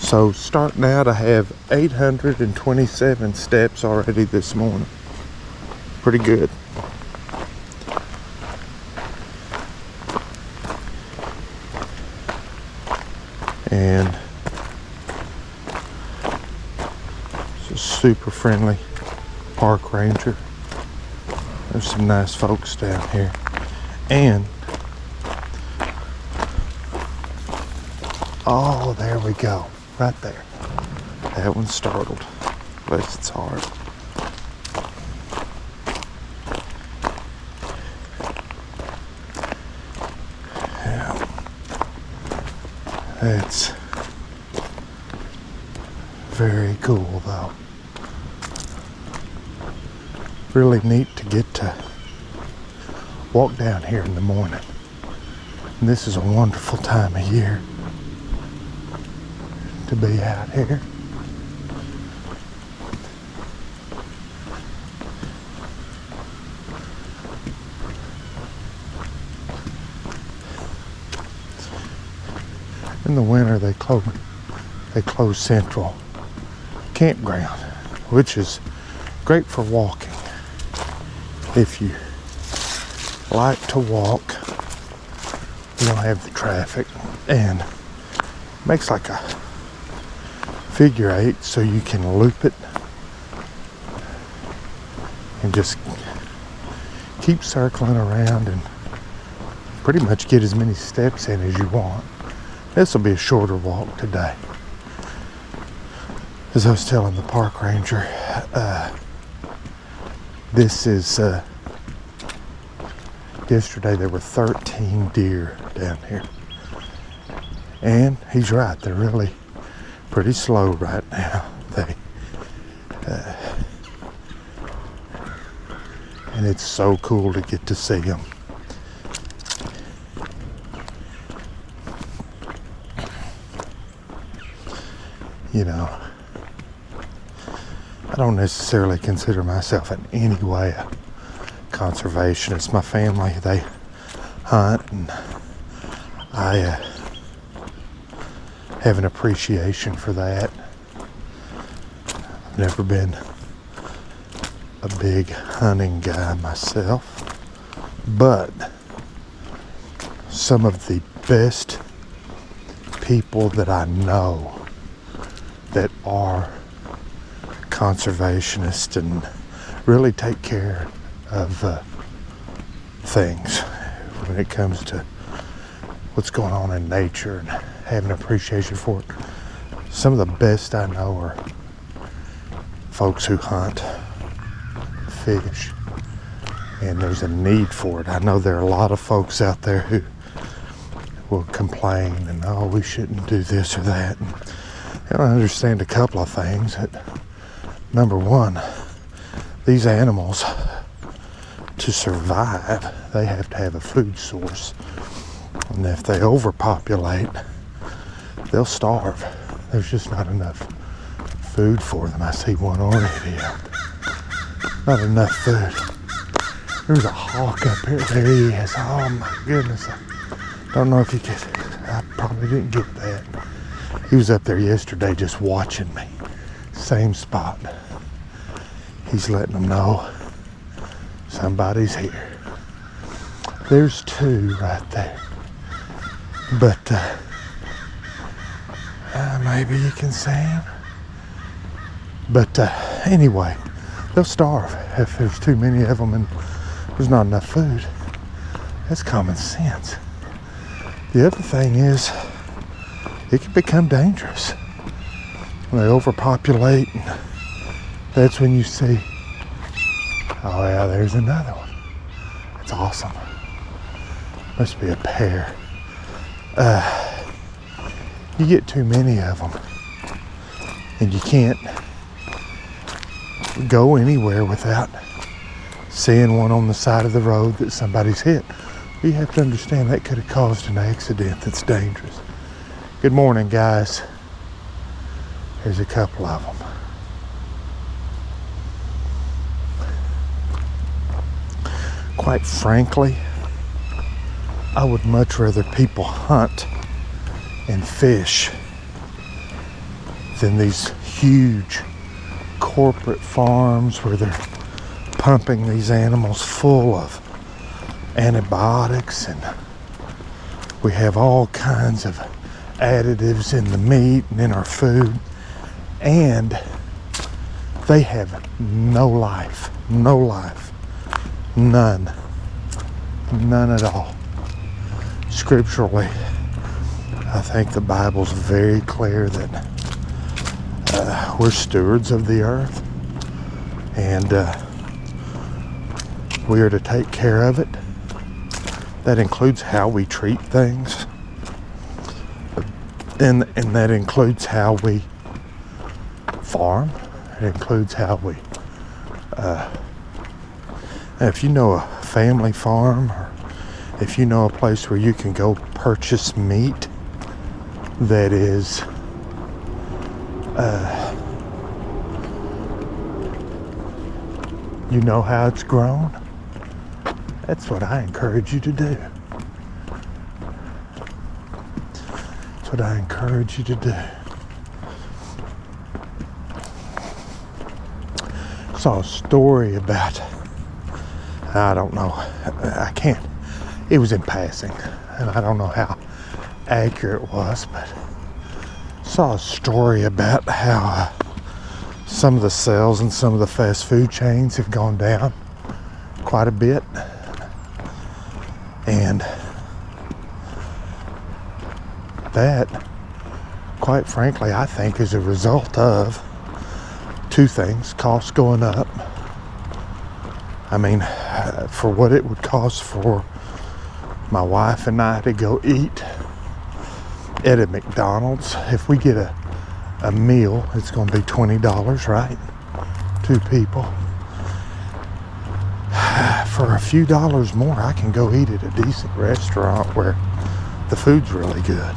So starting out, I have 827 steps already this morning. Pretty good. And it's a super friendly park ranger. There's some nice folks down here. And oh, there we go. Right there. That one's startled. Bless its heart. Yeah. It's very cool though. Really neat to get to walk down here in the morning. And this is a wonderful time of year to be out here. In the winter they close Central Campground, which is great for walking. If you like to walk, you don't have the traffic, and makes like a figure 8 so you can loop it and just keep circling around and pretty much get as many steps in as you want. This will be a shorter walk today. As I was telling the park ranger, this is yesterday there were 13 deer down here, and he's right, they're really pretty slow right now. And it's so cool to get to see them. You know, I don't necessarily consider myself in any way a conservationist. My family, they hunt, and I have an appreciation for that. I've never been a big hunting guy myself, but some of the best people that I know that are conservationists and really take care of things when it comes to what's going on in nature and having an appreciation for it. Some of the best I know are folks who hunt, fish, and there's a need for it. I know there are a lot of folks out there who will complain and, oh, we shouldn't do this or that. And I don't understand a couple of things. Number one, these animals, to survive, they have to have a food source. And if they overpopulate, they'll starve. There's just not enough food for them. I see one already out there. Not enough food. There's a hawk up here. There he is. Oh my goodness. I don't know if you could. I probably didn't get that. He was up there yesterday just watching me. Same spot. He's letting them know somebody's here. There's two right there. But maybe you can see him. But anyway, they'll starve if there's too many of them and there's not enough food. That's common sense. The other thing is, it can become dangerous. When they overpopulate, that's when you see, oh yeah, there's another one. It's awesome. Must be a pair. You get too many of them, and you can't go anywhere without seeing one on the side of the road that somebody's hit. You have to understand that could have caused an accident that's dangerous. Good morning, guys. There's a couple of them. Quite frankly, I would much rather people hunt and fish than these huge corporate farms where they're pumping these animals full of antibiotics, and we have all kinds of additives in the meat and in our food, and they have no life, none at all. Scripturally, I think the Bible's very clear that we're stewards of the earth, and we are to take care of it. That includes how we treat things, and that includes how we farm. It includes how we if you know a family farm, or if you know a place where you can go purchase meat that is you know how it's grown, that's what I encourage you to do. That's what I encourage you to do. Saw a story about, I don't know, I can't, it was in passing, and I don't know how accurate it was, but saw a story about how some of the sales in some of the fast food chains have gone down quite a bit, and that, quite frankly, I think is a result of two things: costs going up. I mean, for what it would cost for my wife and I to go eat at a McDonald's, if we get a meal, it's going to be $20, right? Two people. For a few dollars more, I can go eat at a decent restaurant where the food's really good.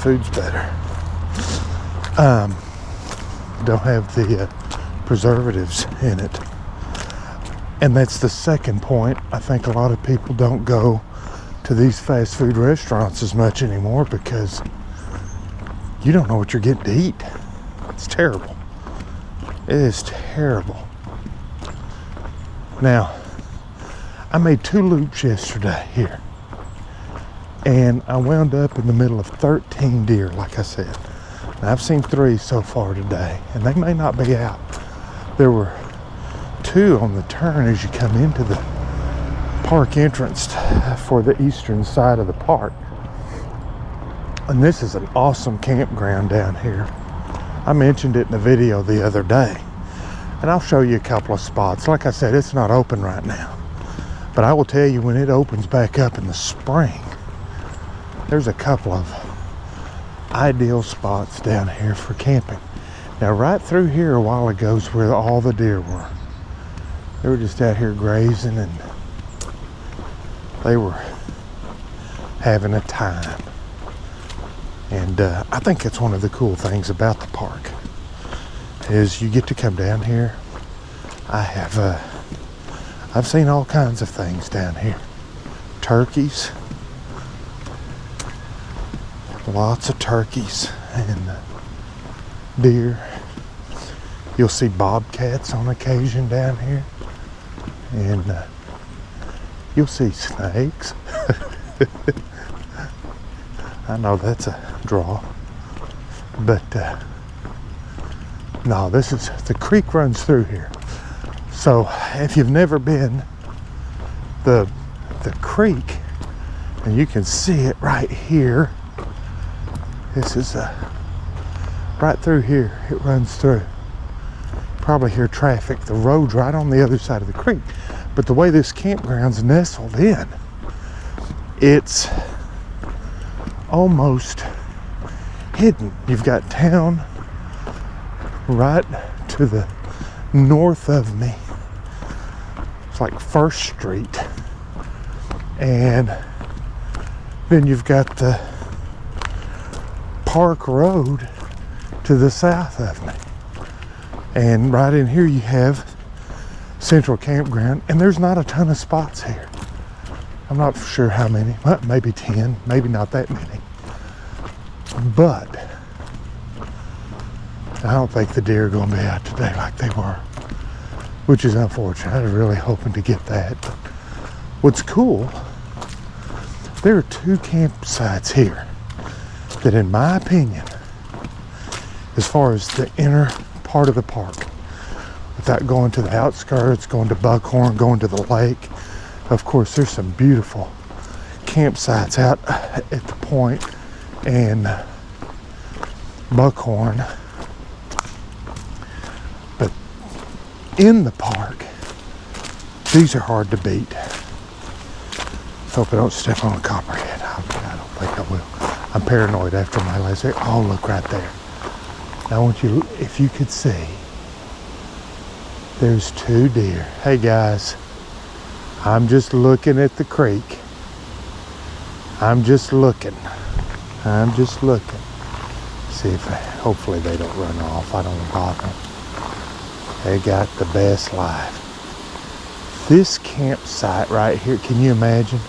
Food's better. Don't have the preservatives in it. And that's the second point. I think a lot of people don't go to these fast food restaurants as much anymore because you don't know what you're getting to eat. It's terrible. It is terrible. Now, I made 2 loops yesterday here, and I wound up in the middle of 13 deer, like I said. Now, I've seen 3 so far today, and they may not be out. There were 2 on the turn as you come into the park entrance for the eastern side of the park. And this is an awesome campground down here. I mentioned it in the video the other day, and I'll show you a couple of spots. Like I said, it's not open right now, but I will tell you when it opens back up in the spring, there's a couple of ideal spots down here for camping. Now, right through here a while ago is where all the deer were. They were just out here grazing, and they were having a time. And I think it's one of the cool things about the park is you get to come down here. I've seen all kinds of things down here. Turkeys, lots of turkeys, and deer. You'll see bobcats on occasion down here, and you'll see snakes. I know that's a draw, but no, the creek runs through here. So if you've never been, the creek, and you can see it right here. This is right through here. It runs through. Probably hear traffic. The road's right on the other side of the creek, but the way this campground's nestled in, it's almost hidden. You've got town right to the north of me. It's like First Street, and then you've got the Park Road to the south of me, and right in here you have Central Campground, and there's not a ton of spots here. I'm not sure how many, maybe 10, maybe not that many. But I don't think the deer are going to be out today like they were, which is unfortunate. I was really hoping to get that. But what's cool, there are 2 campsites here that, in my opinion, as far as the inner part of the park, without going to the outskirts, going to Buckhorn, going to the lake. Of course, there's some beautiful campsites out at the point and Buckhorn. But in the park, these are hard to beat. Hope I don't step on a copperhead. I don't think I will. I'm paranoid after my last day. Oh, look right there. I want you, if you could see, there's 2 deer. Hey guys, I'm just looking at the creek. I'm just looking. See if hopefully they don't run off. I don't want to bother them. They got the best life. This campsite right here, can you imagine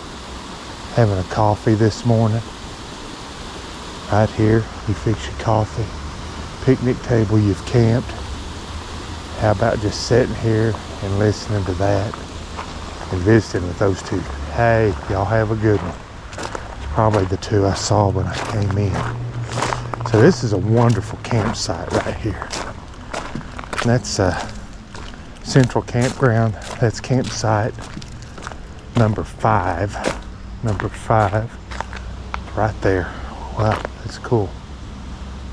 having a coffee this morning? Right here, you fix your coffee. Picnic table, you've camped. How about just sitting here and listening to that and visiting with those 2? Hey, y'all have a good one. Probably the 2 I saw when I came in. So this is a wonderful campsite right here. And that's Central Campground. That's campsite number 5. Number 5, right there. Wow, that's cool.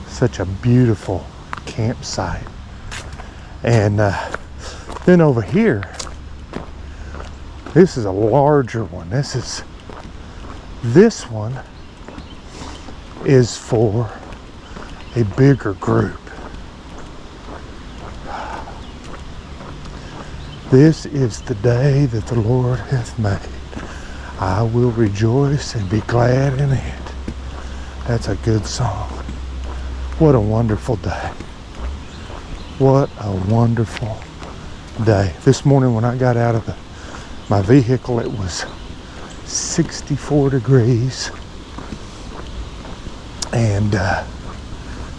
Such a beautiful campsite. And then over here, this is a larger one. This one is for a bigger group. This is the day that the Lord hath made. I will rejoice and be glad in it. That's a good song. What a wonderful day. What a wonderful day. This morning when I got out of my vehicle, it was 64 degrees. And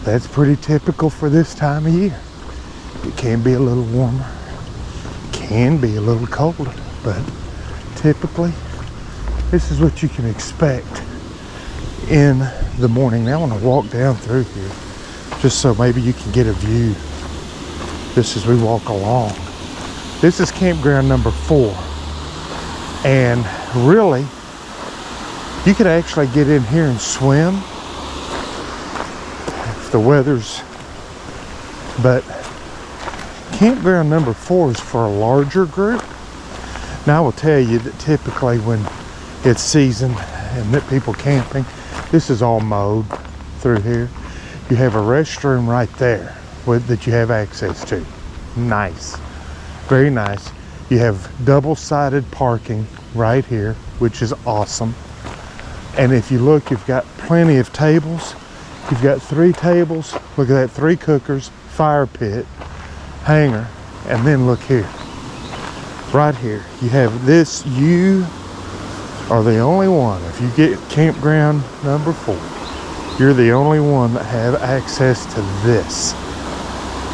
that's pretty typical for this time of year. It can be a little warmer, can be a little colder, but typically this is what you can expect in the morning. Now I want to walk down through here just so maybe you can get a view just as we walk along. This is campground number 4, and really you could actually get in here and swim if the weather's, but campground number 4 is for a larger group. Now I will tell you that typically when it's season and that people camping, this is all mowed through here. You have a restroom right there that you have access to. Nice, very nice. You have double-sided parking right here, which is awesome. And if you look, you've got plenty of tables. You've got 3 tables. Look at that, 3 cookers, fire pit, hanger, and then look here. Right here, you have this. You are the only one. If you get campground number 4, you're the only one that have access to this.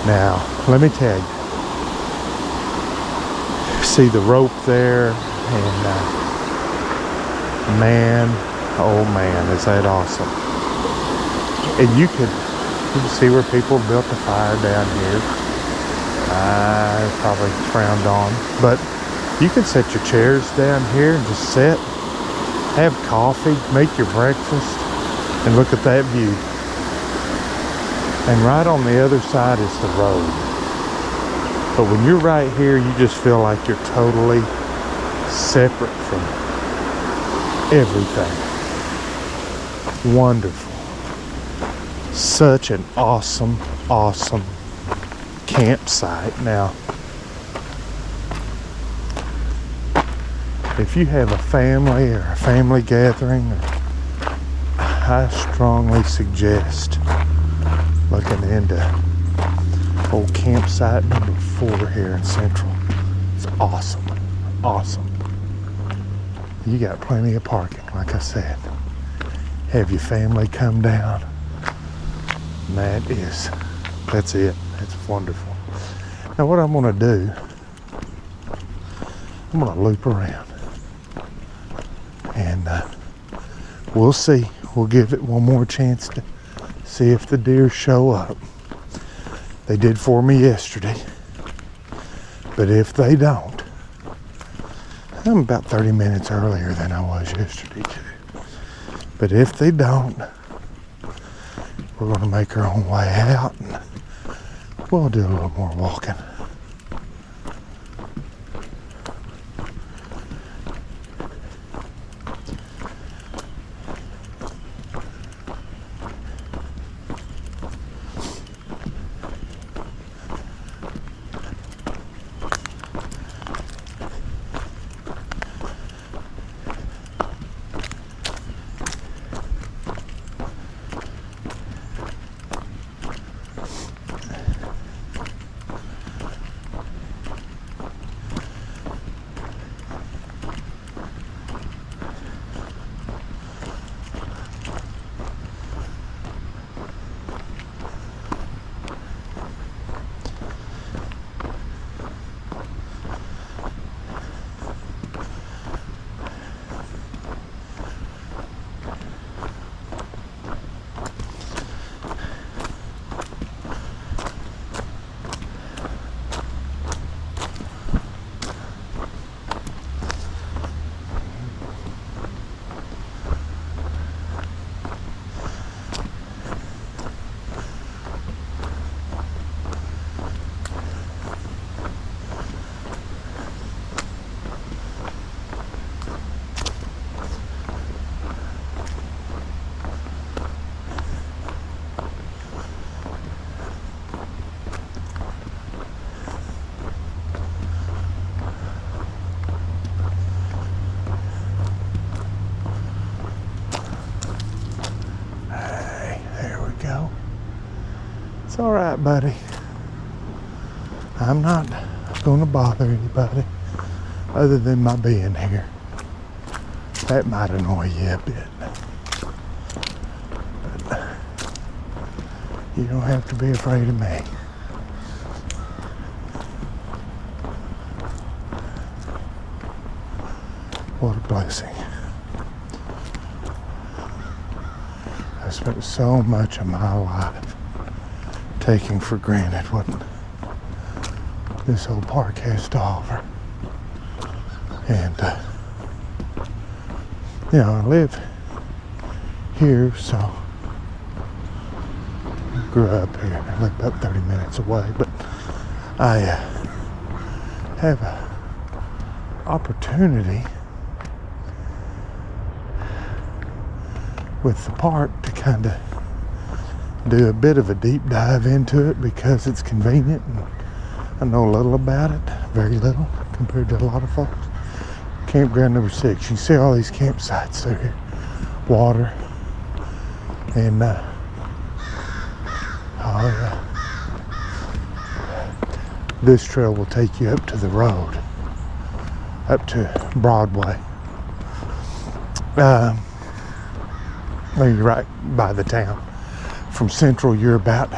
Now, let me tell you. See the rope there, and man, oh man, is that awesome. And you can see where people built the fire down here. Probably frowned on, but you can set your chairs down here and just sit, have coffee, make your breakfast, and look at that view. And right on the other side is the road. But when you're right here, you just feel like you're totally separate from everything. Wonderful. Such an awesome, awesome campsite. Now, if you have a family or a family gathering, I strongly suggest looking into old campsite number 4 here in Central. It's awesome, awesome. You got plenty of parking, like I said. Have your family come down. And that is That's it. It's wonderful. Now what I'm gonna do, I'm gonna loop around and we'll see. We'll give it one more chance to see if the deer show up. They did for me yesterday, but if they don't, I'm about 30 minutes earlier than I was yesterday too. But if they don't, we're gonna make our own way out and we'll do a little more walking. It's all right, buddy. I'm not going to bother anybody other than my being here. That might annoy you a bit. But you don't have to be afraid of me. What a blessing. I spent so much of my life taking for granted what this old park has to offer. And, you know, I live here, so I grew up here. I live about 30 minutes away, but I have an opportunity with the park to kind of do a bit of a deep dive into it because it's convenient and I know a little about it, very little compared to a lot of folks. Campground number 6, you see all these campsites through here, water, and oh yeah, this trail will take you up to the road, up to Broadway. You're right by the town. From Central, you're about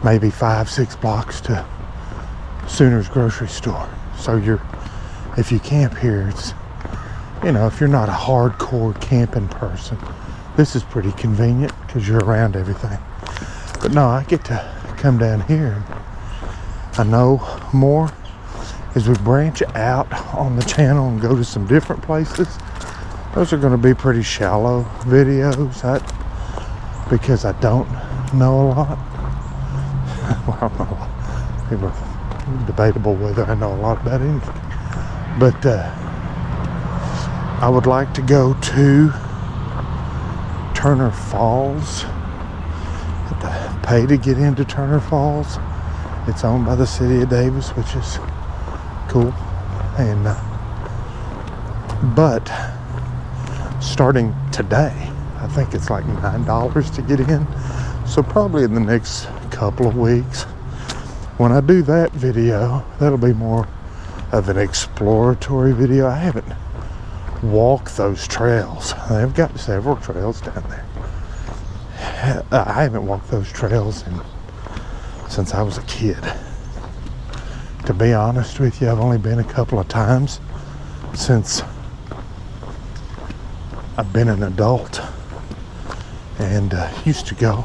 maybe 5-6 blocks to Sooner's grocery store. So if you camp here, it's, you know, if you're not a hardcore camping person, this is pretty convenient because you're around everything. But no, I get to come down here and I know more as we branch out on the channel and go to some different places. Those are going to be pretty shallow videos. Because I don't know a lot. Well, I don't know a lot. People are debatable whether I know a lot about anything. But I would like to go to Turner Falls. I have to pay to get into Turner Falls. It's owned by the city of Davis, which is cool. And but starting today, I think it's like $9 to get in. So probably in the next couple of weeks, when I do that video, that'll be more of an exploratory video. I haven't walked those trails. They've got several trails down there. I haven't walked those trails in since I was a kid. To be honest with you, I've only been a couple of times since I've been an adult, and used to go.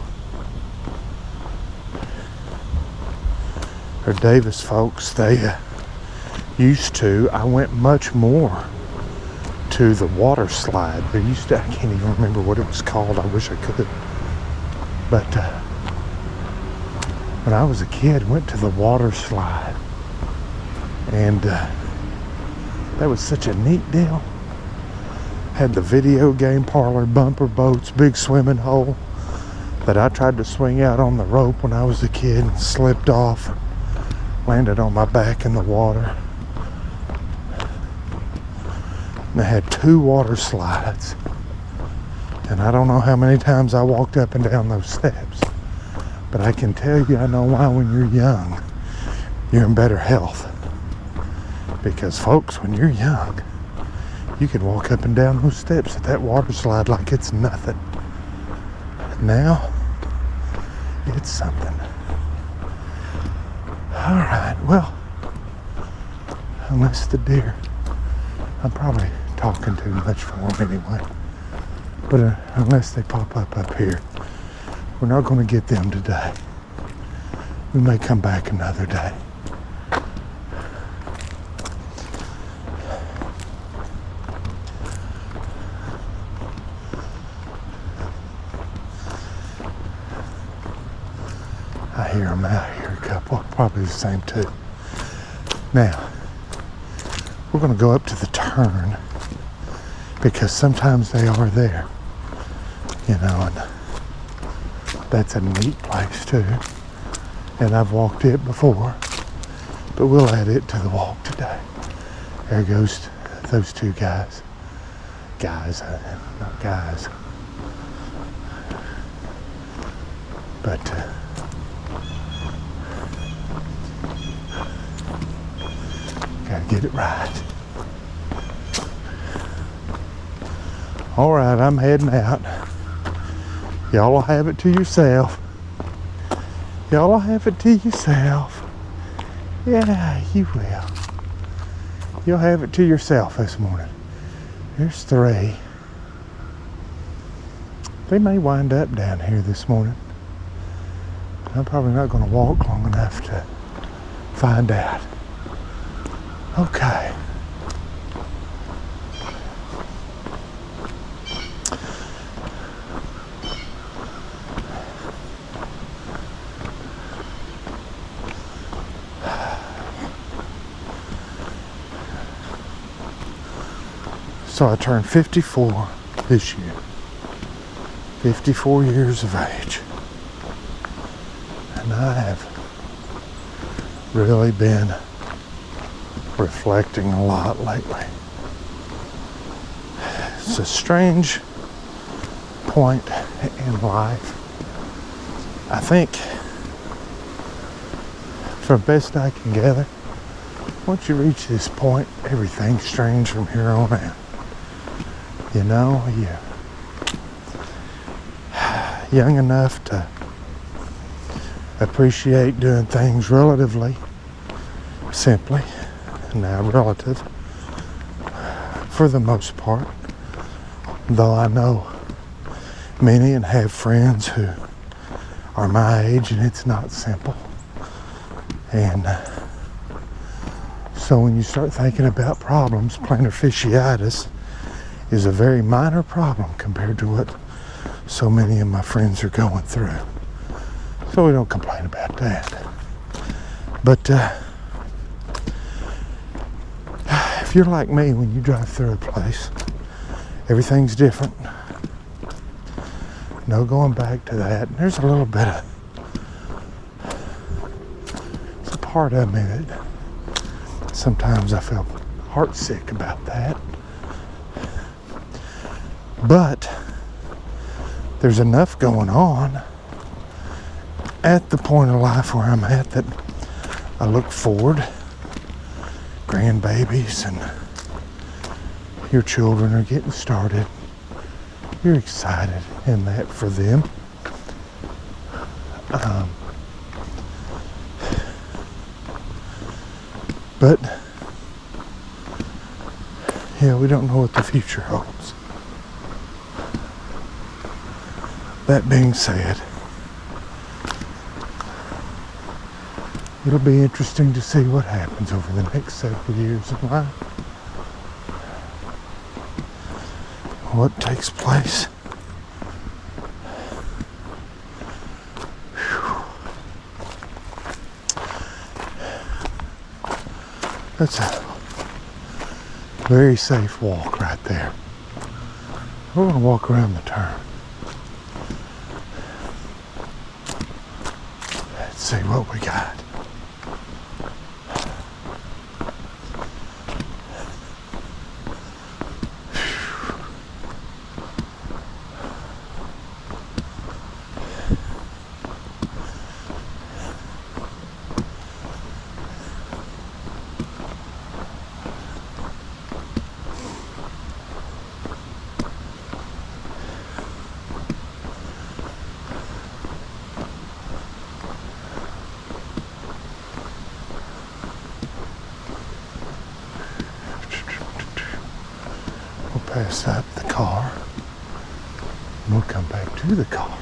Or Davis folks, they used to. I went much more to the water slide. There used to, I can't even remember what it was called. I wish I could. But when I was a kid, went to the water slide, and that was such a neat deal. Had the video game parlor, bumper boats, big swimming hole that I tried to swing out on the rope when I was a kid and slipped off, landed on my back in the water. And they had 2 water slides, and I don't know how many times I walked up and down those steps, but I can tell you, I know why. When you're young, you're in better health, because folks, when you're young, you can walk up and down those steps at that water slide like it's nothing. Now, it's something. All right, well, unless the deer, I'm probably talking too much for them anyway, but unless they pop up here, we're not going to get them today. We may come back another day. I hear them out here, a couple, probably the same two. Now, we're going to go up to the turn, because sometimes they are there, you know, and that's a neat place too. And I've walked it before, but we'll add it to the walk today. There goes those 2 guys. Guys, not guys. But gotta get it right. All right, I'm heading out. Y'all will have it to yourself. Y'all will have it to yourself. Yeah, you will. You'll have it to yourself this morning. There's 3. They may wind up down here this morning. I'm probably not going to walk long enough to find out. Okay. So I turned 54 this year. 54 years of age. And I have really been reflecting a lot lately. It's a strange point in life. I think, from best I can gather, once you reach this point, everything's strange from here on out. You know, you're young enough to appreciate doing things relatively simply, now relative, for the most part. Though I know many and have friends who are my age and it's not simple. And so when you start thinking about problems, plantar fasciitis is a very minor problem compared to what so many of my friends are going through. So we don't complain about that. But if you're like me, when you drive through a place, everything's different. No going back to that. And there's a little bit of, it's a part of me that sometimes I feel heartsick about that. But there's enough going on at the point of life where I'm at that I look forward. Grandbabies and your children are getting started. You're excited in that for them. But yeah, we don't know what the future holds. That being said, it'll be interesting to see what happens over the next several years of life. What takes place. That's a very safe walk right there. We're going to walk around the turn. Let's see what we got. Pass up the car and we'll come back to the car.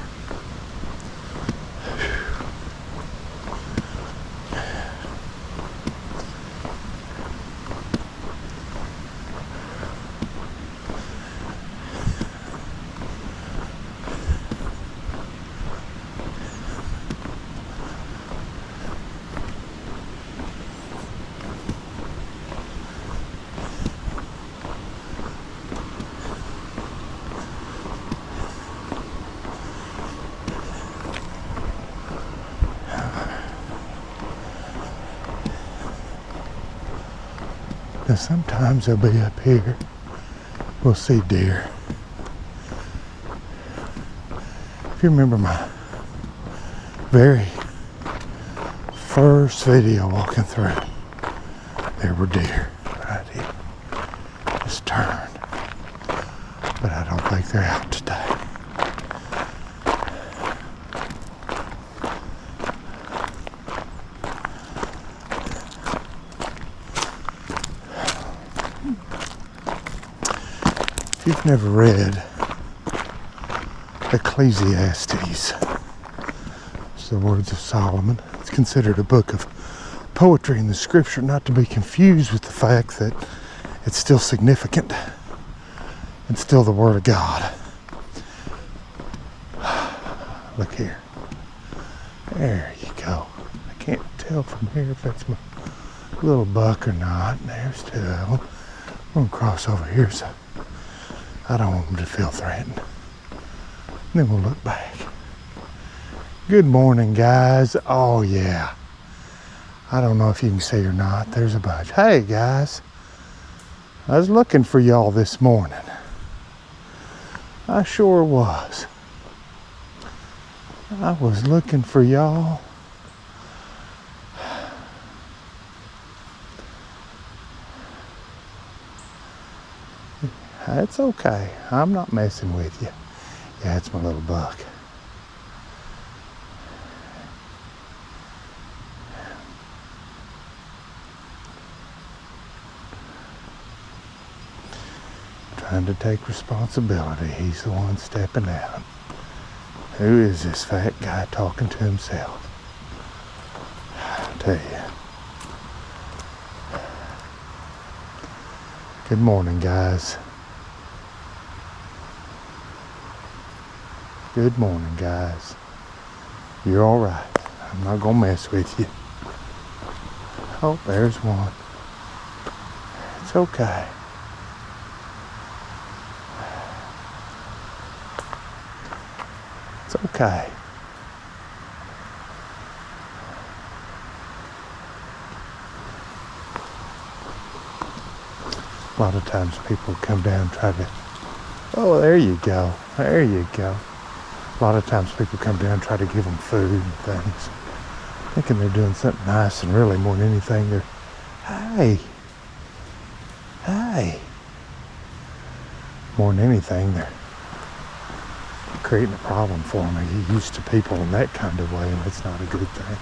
Now sometimes they'll be up here. We'll see deer. If you remember my very first video walking through, there were deer right here. Just turned. But I don't think they're out today. If you've never read Ecclesiastes, it's the words of Solomon. It's considered a book of poetry in the scripture, not to be confused with the fact that it's still significant. It's still the word of God. Look here. There you go. I can't tell from here if that's my little buck or not. There's two of them. I'm going to cross over here so I don't want them to feel threatened. And then we'll look back. Good morning, guys. Oh, yeah. I don't know if you can see or not. There's a bunch. Hey, guys. I was looking for y'all this morning. I sure was. I was looking for y'all. It's okay. I'm not messing with you. Yeah, it's my little buck. Trying to take responsibility. He's the one stepping out. Who is this fat guy talking to himself? I'll tell you. Good morning, guys. Good morning, guys. You're all right. I'm not gonna mess with you. Oh, there's one. It's okay. It's okay. A lot of times people come down and try to, oh, there you go. There you go. A lot of times people come down and try to give them food and things, thinking they're doing something nice, and really more than anything, they're, hey. More than anything, they're creating a problem for me. You're used to people in that kind of way, and that's not a good thing.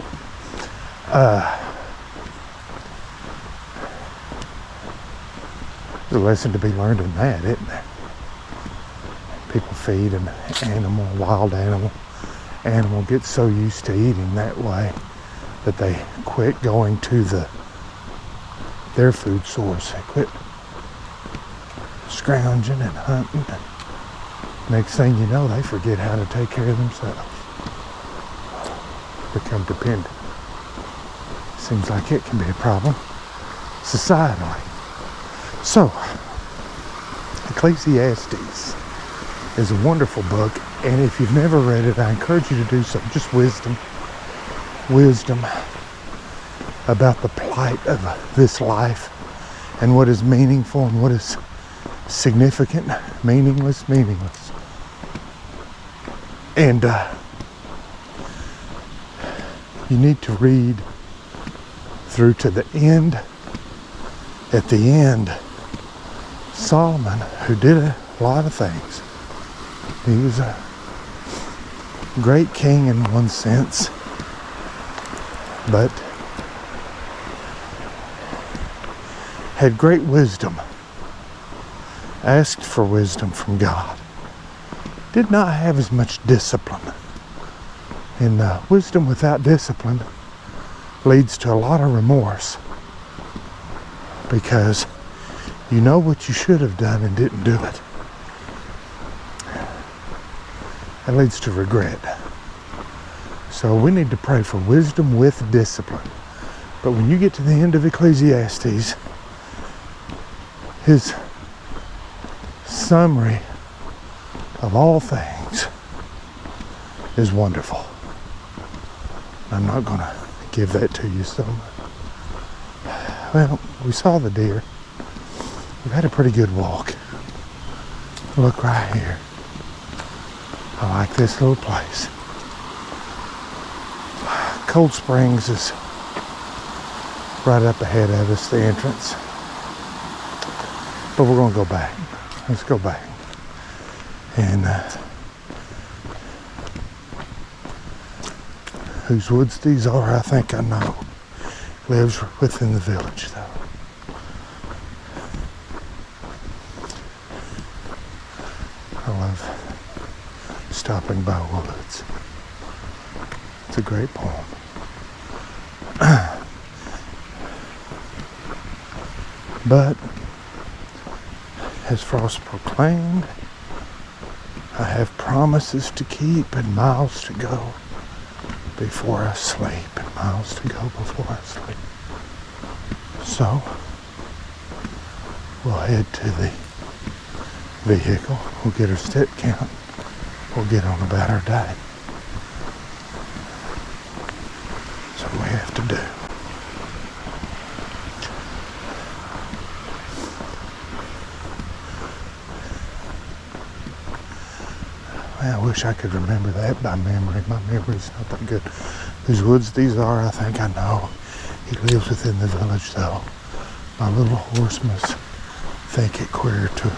There's a lesson to be learned in that, isn't there? People feed an animal, a wild animal gets so used to eating that way that they quit going to their food source. They quit scrounging and hunting. Next thing you know, they forget how to take care of themselves. Become dependent. Seems like it can be a problem societally. So, Ecclesiastes is a wonderful book, and if you've never read it, I encourage you to do so. Just wisdom about the plight of this life and what is meaningful and what is significant, meaningless. And you need to read through to the end. At the end, Solomon, who did a lot of things, he was a great king in one sense, but had great wisdom, asked for wisdom from God, did not have as much discipline. And wisdom without discipline leads to a lot of remorse, because you know what you should have done and didn't do it. That leads to regret. So we need to pray for wisdom with discipline. But when you get to the end of Ecclesiastes, his summary of all things is wonderful. I'm not going to give that to you so much. Well, we saw the deer. We've had a pretty good walk. Look right here. I like this little place. Cold Springs is right up ahead of us, the entrance. But we're going to go back. Let's go back. And whose woods these are, I think I know. Lives within the village, though. I love stopping by woods. It's a great poem. But, as Frost proclaimed, I have promises to keep and miles to go before I sleep, and miles to go before I sleep. So, we'll head to the vehicle, we'll get our step count, we'll get on about our day. That's what we have to do. I wish I could remember that by memory. My memory's not that good. Whose woods these are, I think I know. He lives within the village, though. My little horse must think it queer to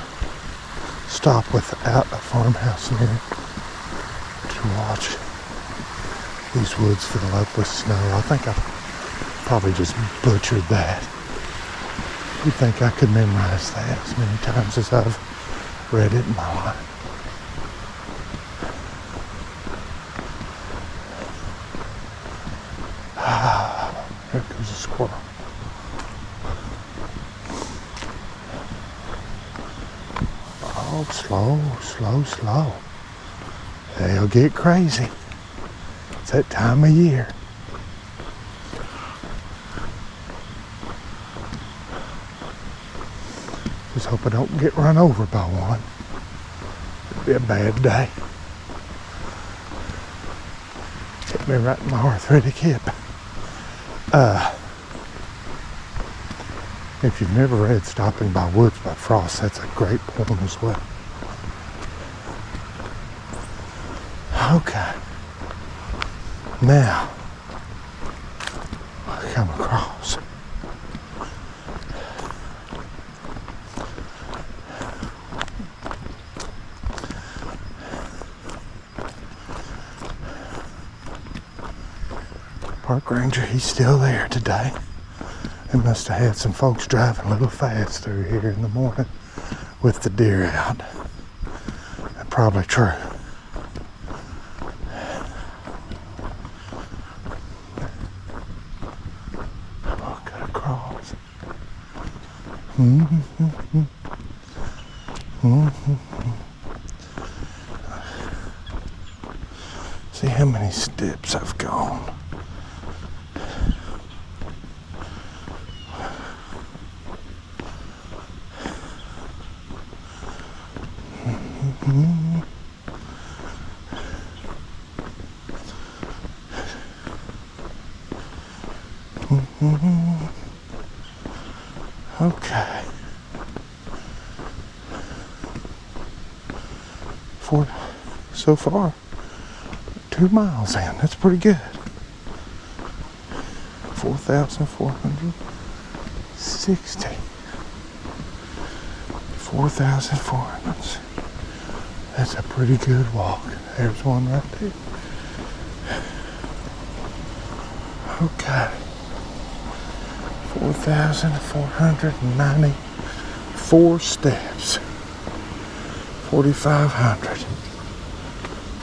stop without a farmhouse near it to watch these woods fill up with snow. I think I probably just butchered that. You'd think I could memorize that as many times as I've read it in my life. There goes a squirrel. Oh, slow. They'll get crazy. It's that time of year. Just hope I don't get run over by one. It'd be a bad day. Hit me right in my arthritic hip. If you've never read Stopping by Woods by Frost, that's a great poem as well. Okay. Now, I come across park ranger. He's still there today. They must have had some folks driving a little fast through here in the morning with the deer out. That's probably true. Oh, got across. See how many steps I've gone. Okay. So far, 2 miles in. That's pretty good. 4,460. 4,400. That's a pretty good walk. There's one right there. Okay. 4,494 steps. 4,500.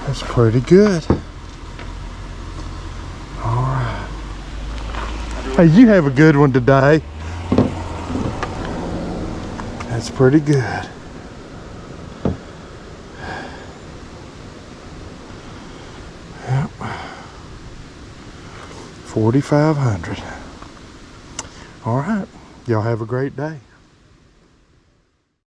That's pretty good. All right. Hey, you have a good one today. That's pretty good. Yep. 4,500. All right. Y'all have a great day.